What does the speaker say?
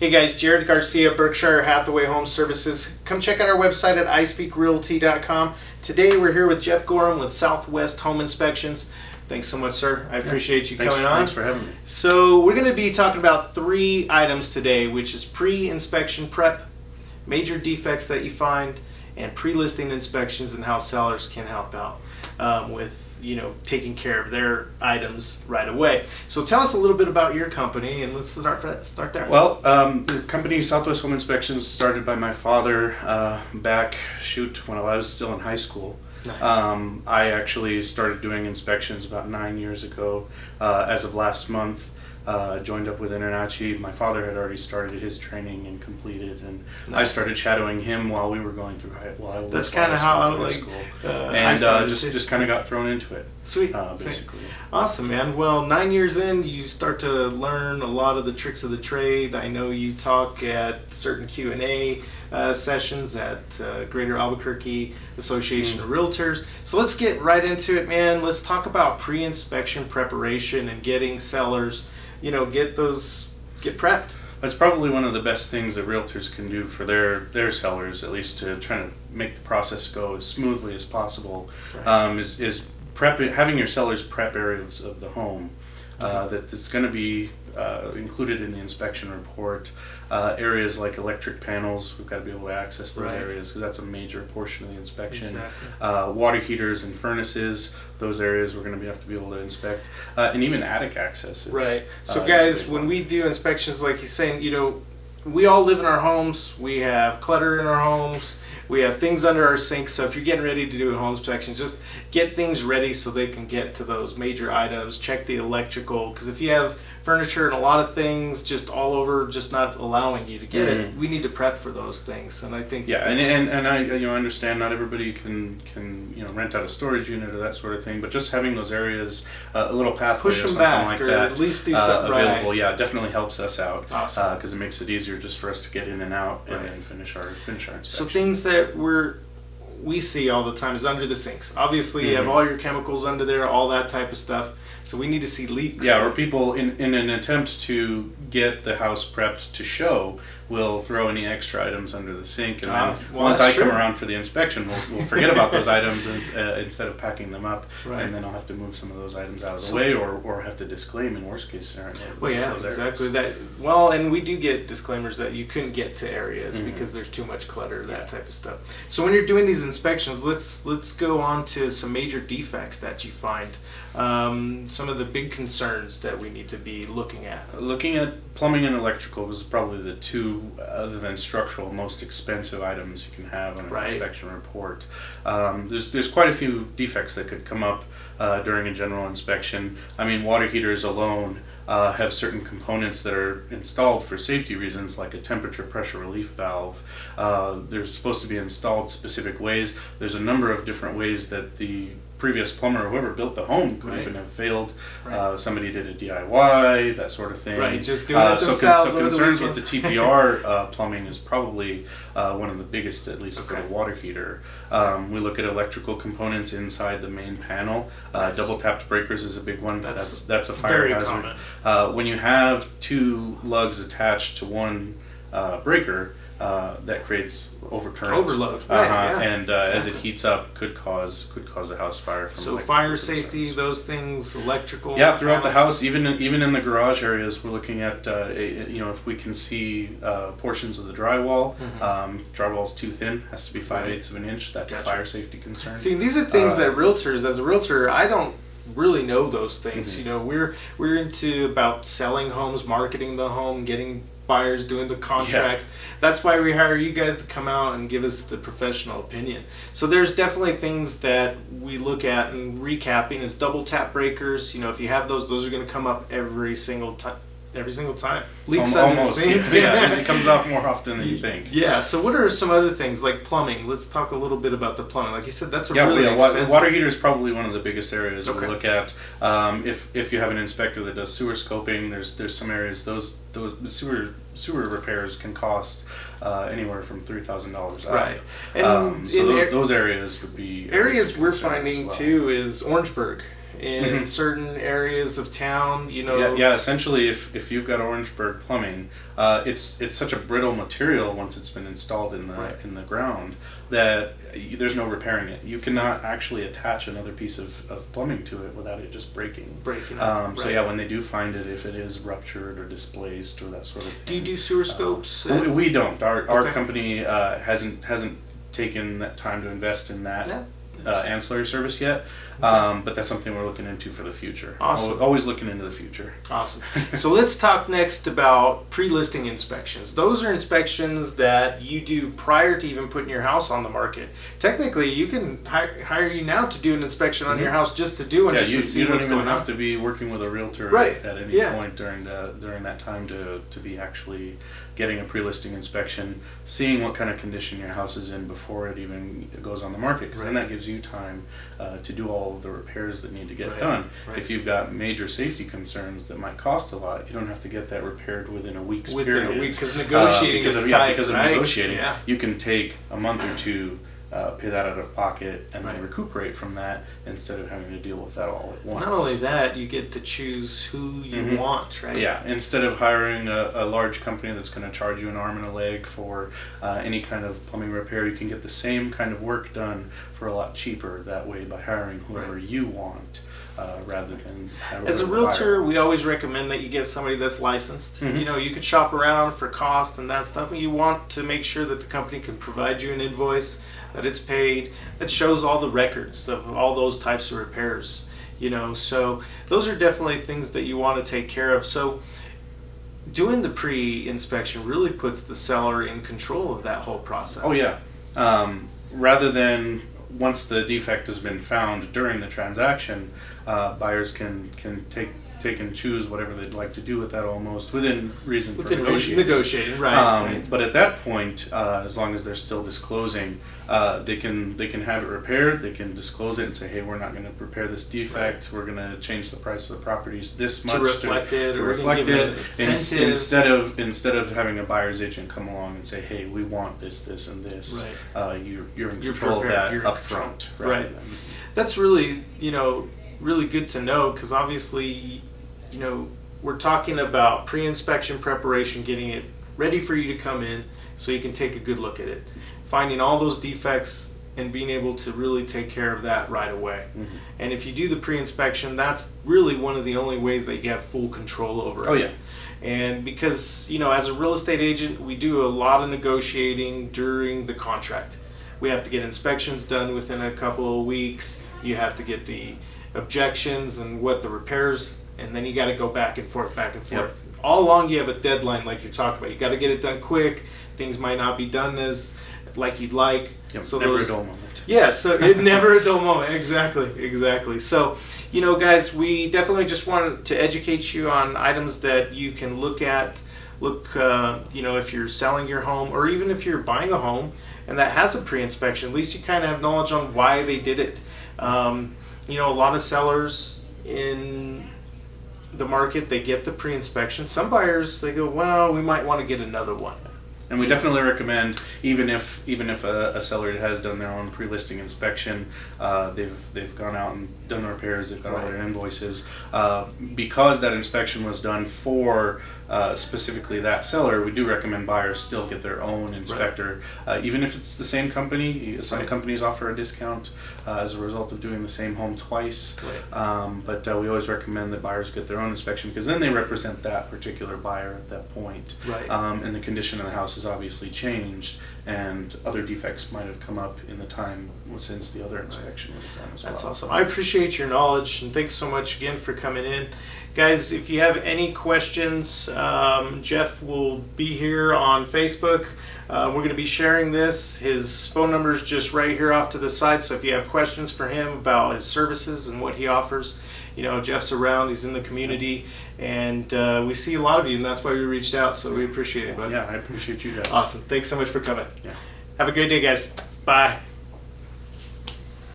Hey guys, Jared Garcia, Berkshire Hathaway Home Services. Come check out our website at iSpeakRealty.com. Today we're here with Jeff Gorum with Southwest Home Inspections. Thanks so much, sir. I appreciate you coming on. Thanks for having me. So we're going to be talking about 3 items today, which is pre-inspection prep, major defects that you find, and pre-listing inspections and how sellers can help out with taking care of their items right away. So tell us a little bit about your company, and let's start there. Well, the company Southwest Home Inspections started by my father back when I was still in high school. Nice. I actually started doing inspections about 9 years ago. As of last month, joined up with Internachi. My father had already started his training and completed, and nice. I started shadowing him while we were going through That's kind of how I school. And just kind of got thrown into it. Sweet. Basically. Sweet. Awesome, man. Well, 9 years in, you start to learn a lot of the tricks of the trade. I know you talk at certain Q&A sessions at Greater Albuquerque Association of Realtors. So let's get right into it, man. Let's talk about pre-inspection preparation and getting sellers, get prepped. That's probably one of the best things that realtors can do for their sellers, at least to try to make the process go as smoothly as possible. Right. Is having your sellers prep areas of the home that's going to be included in the inspection report. Areas like electric panels, we've got to be able to access those areas because that's a major portion of the inspection. Exactly. Water heaters and furnaces, those areas we're going to have to be able to inspect, and even attic access. Right. So guys, when we do inspections, like he's saying, we all live in our homes. We have clutter in our homes. We have things under our sinks. So if you're getting ready to do a home inspection, just get things ready so they can get to those major items. Check the electrical, because if you have furniture and a lot of things just all over, just not allowing you to get it, we need to prep for those things. And I think and I understand not everybody can rent out a storage unit or that sort of thing, but just having those areas, a little pathway push or them something back, like or that, at least do something available, right. definitely helps us out. Awesome. Because it makes it easier just for us to get in and out and then finish our inspection. So things that we see all the time is under the sinks. Obviously, you have all your chemicals under there, all that type of stuff. So we need to see leaks. Yeah, or people in an attempt to get the house prepped to show will throw any extra items under the sink, and then once I come around for the inspection, we'll forget about those items instead of packing them up, and then I'll have to move some of those items out of the way, or have to disclaim in worst case scenario. Well, yeah, exactly that. Well, and we do get disclaimers that you couldn't get to areas because there's too much clutter, that type of stuff. So when you're doing these inspections, let's go on to some major defects that you find. Some of the big concerns that we need to be looking at. Looking at plumbing and electrical is probably the two, other than structural, most expensive items you can have on an inspection report. There's quite a few defects that could come up during a general inspection. I mean, water heaters alone have certain components that are installed for safety reasons, like a temperature pressure relief valve. They're supposed to be installed specific ways. There's a number of different ways that the previous plumber or whoever built the home could even have failed. Somebody did a DIY, that sort of thing. Right, just doing it themselves. So concerns with the TPR plumbing is probably one of the biggest, at least for the water heater. We look at electrical components inside the main panel. Double tapped breakers is a big one. That's a fire hazard. When you have 2 lugs attached to one breaker, that creates overload, and as it heats up, could cause a house fire. So fire safety, those things, electrical. Yeah, throughout the house, even in the garage areas, we're looking at if we can see portions of the drywall. If drywall's too thin, has to be 5/8 of an inch. That's a fire safety concern. See, these are things that realtors, as a realtor, I don't really know those things. We're into about selling homes, marketing the home, getting buyers, doing the contracts. That's why we hire you guys to come out and give us the professional opinion. So there's definitely things that we look at, and recapping is double tap breakers. If you have those are going to come up every single time. Leaks under the sink. Yeah, it comes off more often than you think. Yeah, so what are some other things like plumbing? Let's talk a little bit about the plumbing. Like you said, that's really expensive. Water heater is probably one of the biggest areas we look at. If you have an inspector that does sewer scoping, there's some areas those sewer repairs can cost anywhere from $3,000 up. Right, and so those areas would be areas we're finding too is Orangeburg. in certain areas of town, you know. Yeah. Essentially, if you've got Orangeburg plumbing, it's such a brittle material once it's been installed in the ground that there's no repairing it. You cannot actually attach another piece of plumbing to it without it just breaking. So yeah, when they do find it, if it is ruptured or displaced or that sort of thing. Do you do sewer scopes? We don't. Our company hasn't taken that time to invest in that ancillary service yet, but that's something we're looking into for the future. Awesome. Always looking into the future. Awesome. So let's talk next about pre-listing inspections. Those are inspections that you do prior to even putting your house on the market. Technically, you can hire you now to do an inspection on your house just to do and just to see what's going on. You don't even have to be working with a realtor at any point during that time to be actually getting a pre-listing inspection, seeing what kind of condition your house is in before it even goes on the market, because then that gives you time to do all of the repairs that need to get done. If you've got major safety concerns that might cost a lot, you don't have to get that repaired within a week's period. Within a week, because negotiating is tight, because of negotiating, you can take a month or two, pay that out of pocket, and then recuperate from that instead of having to deal with that all at once. Not only that, you get to choose who you want, right? Yeah, instead of hiring a large company that's going to charge you an arm and a leg for any kind of plumbing repair, you can get the same kind of work done for a lot cheaper that way by hiring whoever you want. Rather than as a realtor, we always recommend that you get somebody that's licensed. You know, you can shop around for cost and that stuff, but you want to make sure that the company can provide you an invoice, that it's paid, that shows all the records of all those types of repairs. You know, so those are definitely things that you want to take care of. So doing the pre-inspection really puts the seller in control of that whole process. Oh yeah. Rather than once the defect has been found during the transaction, buyers can take and choose whatever they'd like to do with that, almost within reason for negotiating. Right. But at that point, as long as they're still disclosing, they can have it repaired. They can disclose it and say, hey, we're not going to repair this defect. We're going to change the price of the properties this much to reflect it, instead of having a buyer's agent come along and say, hey, we want this, and this. You're in control of that up front. Right. That's really, really good to know, because obviously, we're talking about pre-inspection preparation, getting it ready for you to come in so you can take a good look at it, finding all those defects and being able to really take care of that right away. And if you do the pre-inspection, that's really one of the only ways that you have full control over it. Oh yeah. And because, as a real estate agent, we do a lot of negotiating during the contract. We have to get inspections done within a couple of weeks. You have to get the objections and what the repairs, and then you got to go back and forth. All along you have a deadline, like you're talking about. You got to get it done quick. Things might not be done as like you'd like. So never a dull moment. Yeah, so it never a dull moment. Exactly. So, guys, we definitely just wanted to educate you on items that you can look at. If you're selling your home, or even if you're buying a home and that has a pre-inspection, at least you kind of have knowledge on why they did it. A lot of sellers in the market, they get the pre-inspection. Some buyers, they go, well, we might want to get another one. And we definitely recommend, even if a seller has done their own pre-listing inspection, they've gone out and done repairs, they've got all their invoices, because that inspection was done for specifically that seller, we do recommend buyers still get their own inspector, even if it's the same company. Some companies offer a discount as a result of doing the same home twice, but we always recommend that buyers get their own inspection, because then they represent that particular buyer at that point. And the condition of the house has obviously changed, and other defects might have come up in the time since the other inspection was done as well. That's awesome. I appreciate your knowledge, and thanks so much again for coming in. Guys, if you have any questions, Jeff will be here on Facebook. We're going to be sharing this. His phone number is just right here off to the side, so if you have questions for him about his services and what he offers, Jeff's around, he's in the community, and we see a lot of you, and that's why we reached out, so we appreciate it, buddy. Yeah, I appreciate you guys. Awesome. Thanks so much for coming. Yeah. Have a great day, guys. Bye.